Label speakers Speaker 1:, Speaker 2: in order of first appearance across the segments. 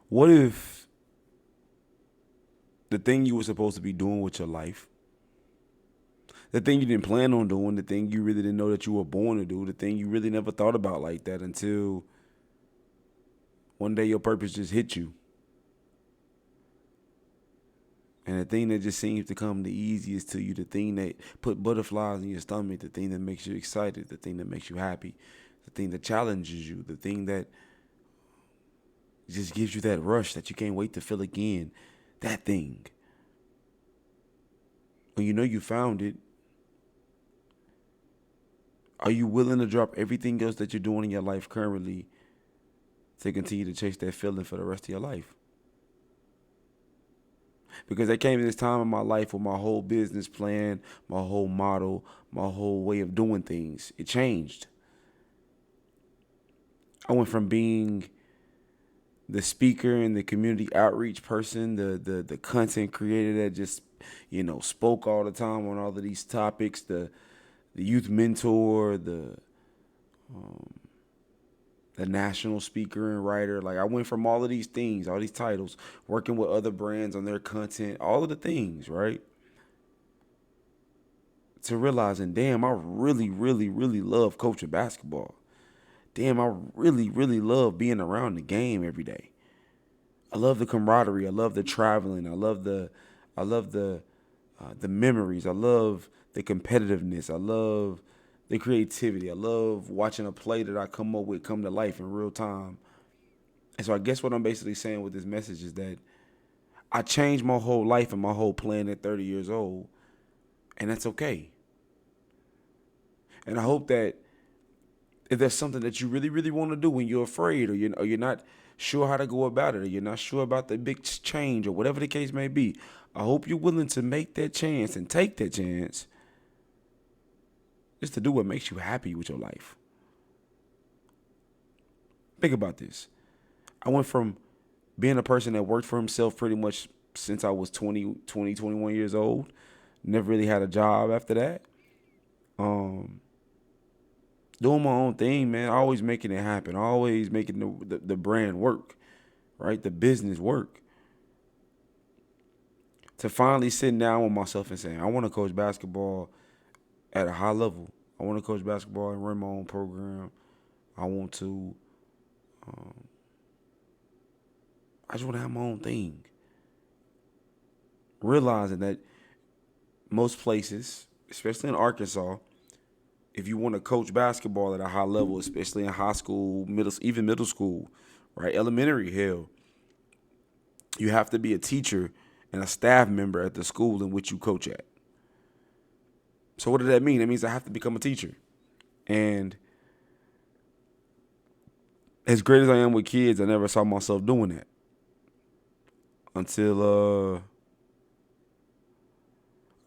Speaker 1: What if the thing you were supposed to be doing with your life, the thing you didn't plan on doing, the thing you really didn't know that you were born to do, the thing you really never thought about like that until one day your purpose just hit you. And the thing that just seems to come the easiest to you, the thing that put butterflies in your stomach, the thing that makes you excited, the thing that makes you happy, the thing that challenges you, the thing that just gives you that rush that you can't wait to feel again, that thing. When you know you found it, are you willing to drop everything else that you're doing in your life currently to continue to chase that feeling for the rest of your life? Because there came this time in my life where my whole business plan, my whole model, my whole way of doing things, it changed. I went from being the speaker and the community outreach person, the content creator that just, spoke all the time on all of these topics, the youth mentor, the national speaker and writer. Like I went from all of these things, all these titles, working with other brands on their content, all of the things, right? To realizing, damn, I really, really, really love coaching basketball. Damn, I really, really love being around the game every day. I love the camaraderie. I love the traveling. I love the memories. I love the competitiveness. I love the creativity. I love watching a play that I come up with come to life in real time. And so I guess what I'm basically saying with this message is that I changed my whole life and my whole plan at 30 years old, and that's okay. And I hope that if there's something that you really, really want to do and you're afraid or you're not sure how to go about it or you're not sure about the big change or whatever the case may be, I hope you're willing to make that chance and take that chance just to do what makes you happy with your life. Think about this. I went from being a person that worked for himself pretty much since I was 21 years old. Never really had a job after that. Um, Doing my own thing, man. Always making it happen. Always making the brand work, right? The business work. To finally sitting down with myself and saying, I want to coach basketball at a high level. I want to coach basketball and run my own program. I want to, I just want to have my own thing. Realizing that most places, especially in Arkansas, if you want to coach basketball at a high level, especially in high school, even middle school, right, elementary, hell, you have to be a teacher and a staff member at the school in which you coach at. So what does that mean? That means I have to become a teacher. And as great as I am with kids, I never saw myself doing that until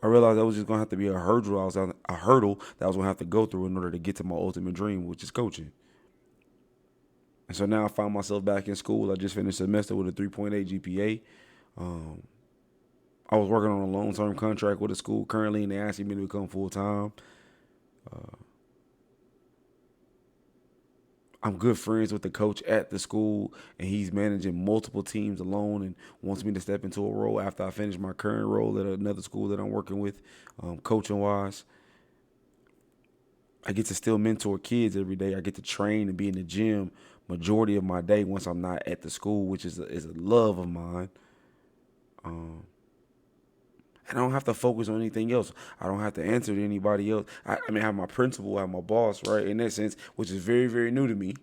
Speaker 1: I realized that was just gonna have to be a hurdle. A hurdle that I was gonna have to go through in order to get to my ultimate dream, which is coaching. And so now I find myself back in school. I just finished a semester with a 3.8 GPA. Um, I was working on a long-term contract with a school currently, and they asked me to become full-time. I'm good friends with the coach at the school, and he's managing multiple teams alone and wants me to step into a role after I finish my current role at another school that I'm working with, coaching-wise. I get to still mentor kids every day. I get to train and be in the gym majority of my day once I'm not at the school, which is a love of mine. And I don't have to focus on anything else. I don't have to answer to anybody else. I mean, I have my principal, I have my boss, right, in that sense, which is very, very new to me.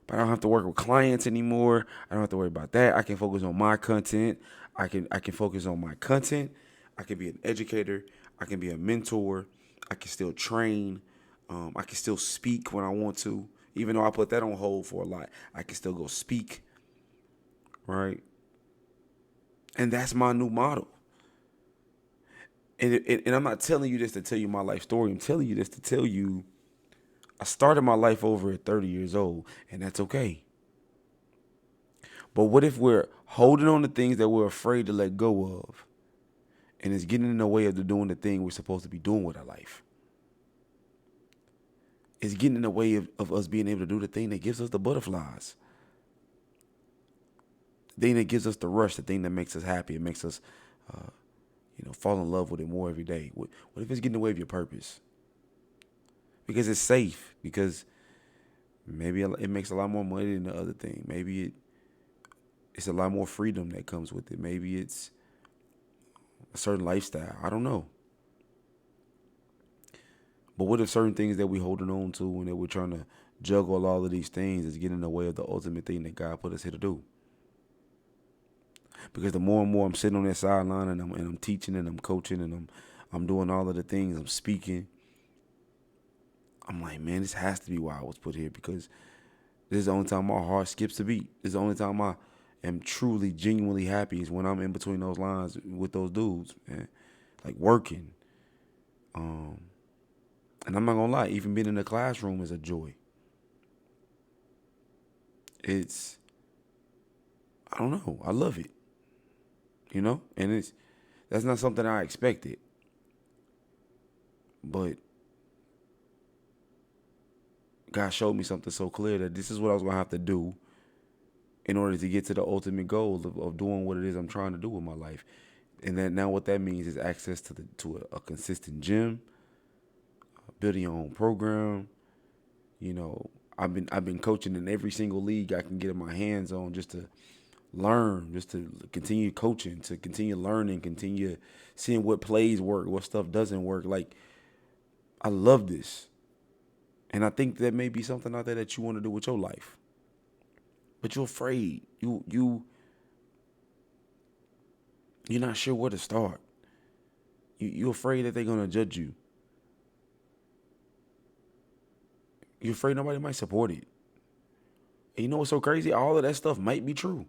Speaker 1: But I don't have to work with clients anymore. I don't have to worry about that. I can focus on my content. I can focus on my content. I can be an educator. I can be a mentor. I can still train. I can still speak when I want to, even though I put that on hold for a lot. I can still go speak, right? And that's my new model. And I'm not telling you this to tell you my life story. I'm telling you this to tell you I started my life over at 30 years old, and that's okay. But what if we're holding on to things that we're afraid to let go of, and it's getting in the way of doing the thing we're supposed to be doing with our life? It's getting in the way of us being able to do the thing that gives us the butterflies. the thing that gives us the rush, the thing that makes us happy, it makes us, fall in love with it more every day. What if it's getting in the way of your purpose? Because it's safe. Because maybe it makes a lot more money than the other thing. Maybe it's a lot more freedom that comes with it. Maybe it's a certain lifestyle. I don't know. But what if certain things that we're holding on to and that we're trying to juggle all of these things is getting in the way of the ultimate thing that God put us here to do? Because the more and more I'm sitting on that sideline and I'm teaching and I'm coaching and I'm doing all of the things, I'm speaking, I'm like, man, this has to be why I was put here, because this is the only time my heart skips a beat. This is the only time I am truly, genuinely happy is when I'm in between those lines with those dudes, man. Like working. And I'm not gonna lie, even being in the classroom is a joy. I don't know, I love it. And that's not something I expected. But God showed me something so clear that this is what I was gonna have to do in order to get to the ultimate goal of doing what it is I'm trying to do with my life. And then now what that means is access to a consistent gym, building your own program. I've been coaching in every single league I can get my hands on, just to learn, just to continue coaching, to continue learning, continue seeing what plays work, what stuff doesn't work. Like, I love this. And I think that may be something out there that you want to do with your life. But you're afraid. You're not sure where to start. You're afraid that they're gonna judge you. You're afraid nobody might support it. And you know what's so crazy? All of that stuff might be true.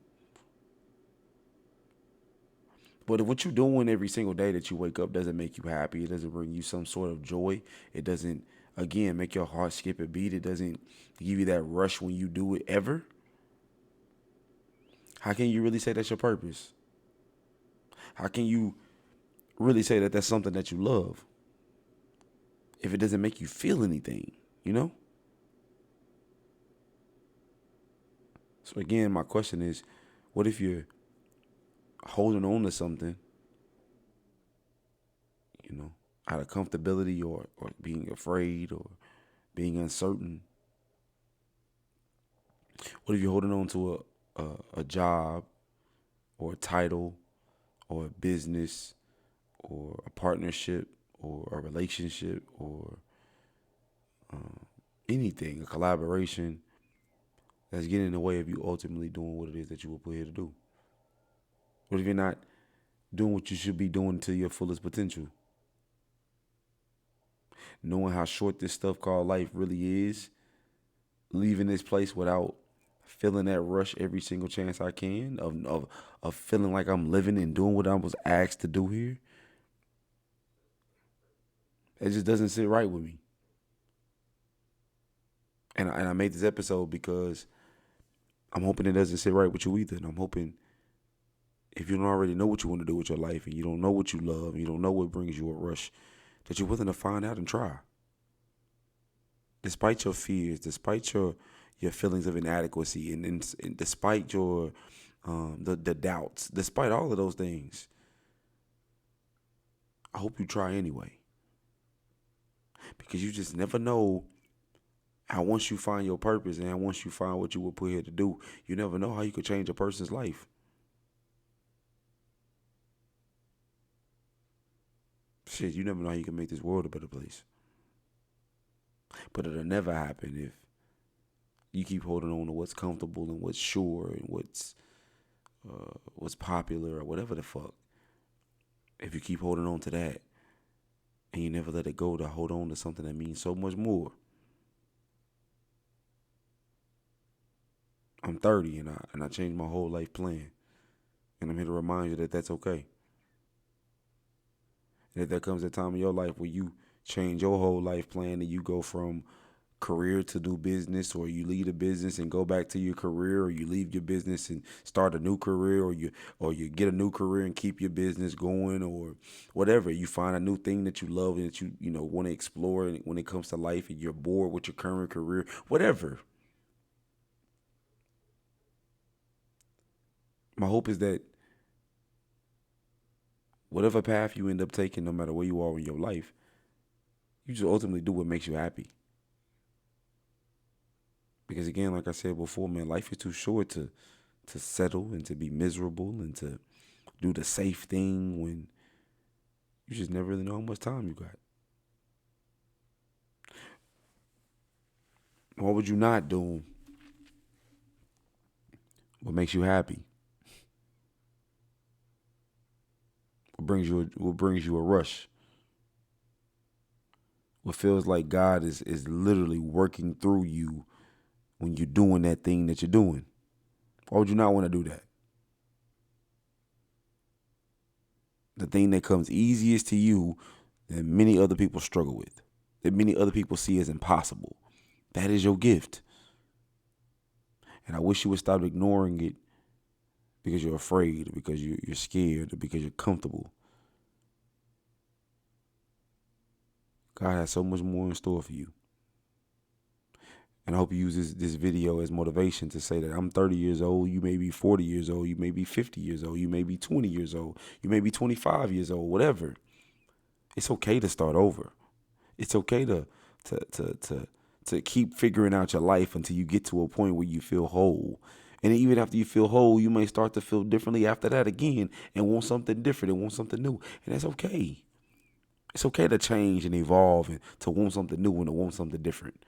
Speaker 1: But if what you're doing every single day that you wake up doesn't make you happy, it doesn't bring you some sort of joy, it doesn't, again, make your heart skip a beat, it doesn't give you that rush when you do it ever, how can you really say that's your purpose? How can you really say that that's something that you love if it doesn't make you feel anything, So again, my question is, what if you're holding on to something, out of comfortability or being afraid or being uncertain? What if you're holding on to a job or a title or a business or a partnership or a relationship or anything, a collaboration that's getting in the way of you ultimately doing what it is that you were put here to do? What if you're not doing what you should be doing to your fullest potential? Knowing how short this stuff called life really is, leaving this place without feeling that rush every single chance I can, of feeling like I'm living and doing what I was asked to do here, it just doesn't sit right with me. And I made this episode because I'm hoping it doesn't sit right with you either. And I'm hoping, if you don't already know what you want to do with your life and you don't know what you love and you don't know what brings you a rush, that you're willing to find out and try. Despite your fears, despite your feelings of inadequacy, and despite your the doubts, despite all of those things, I hope you try anyway. Because you just never know how, once you find your purpose and once you find what you were put here to do, you never know how you could change a person's life. Shit, you never know how you can make this world a better place. But it'll never happen if you keep holding on to what's comfortable and what's sure and what's popular or whatever the fuck. If you keep holding on to that and you never let it go to hold on to something that means so much more. I'm 30 and I changed my whole life plan. And I'm here to remind you that that's okay. And if there comes a time in your life where you change your whole life plan and you go from career to do business, or you leave a business and go back to your career, or you leave your business and start a new career, or you get a new career and keep your business going, or whatever, you find a new thing that you love and that you want to explore when it comes to life, and you're bored with your current career, whatever. My hope is that whatever path you end up taking, no matter where you are in your life, you just ultimately do what makes you happy. Because again, like I said before, man, life is too short to settle and to be miserable and to do the safe thing when you just never really know how much time you got. What would you not do? What makes you happy? What brings you a rush? What feels like God is literally working through you when you're doing that thing that you're doing? Why would you not want to do that? The thing that comes easiest to you that many other people struggle with, that many other people see as impossible. That is your gift. And I wish you would stop ignoring it because you're afraid, or because you're scared, or because you're comfortable. God has so much more in store for you. And I hope you use this video as motivation to say that I'm 30 years old, you may be 40 years old, you may be 50 years old, you may be 20 years old, you may be 25 years old, whatever. It's okay to start over. It's okay to keep figuring out your life until you get to a point where you feel whole. And even after you feel whole, you may start to feel differently after that again and want something different and want something new. And that's okay. It's okay to change and evolve and to want something new and to want something different.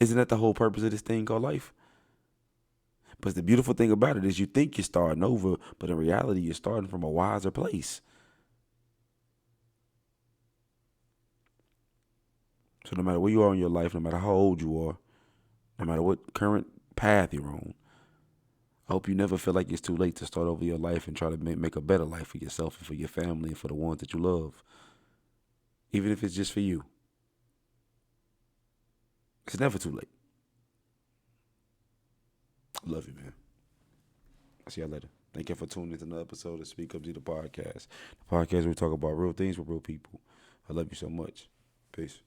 Speaker 1: Isn't that the whole purpose of this thing called life? But the beautiful thing about it is you think you're starting over, but in reality, you're starting from a wiser place. So no matter where you are in your life, no matter how old you are, no matter what current path you're on, I hope you never feel like it's too late to start over your life and try to make a better life for yourself and for your family and for the ones that you love. Even if it's just for you. It's never too late. I love you, man. I'll see y'all later. Thank you for tuning into another episode of SpeakUPZee the Podcast. The podcast where we talk about real things with real people. I love you so much. Peace.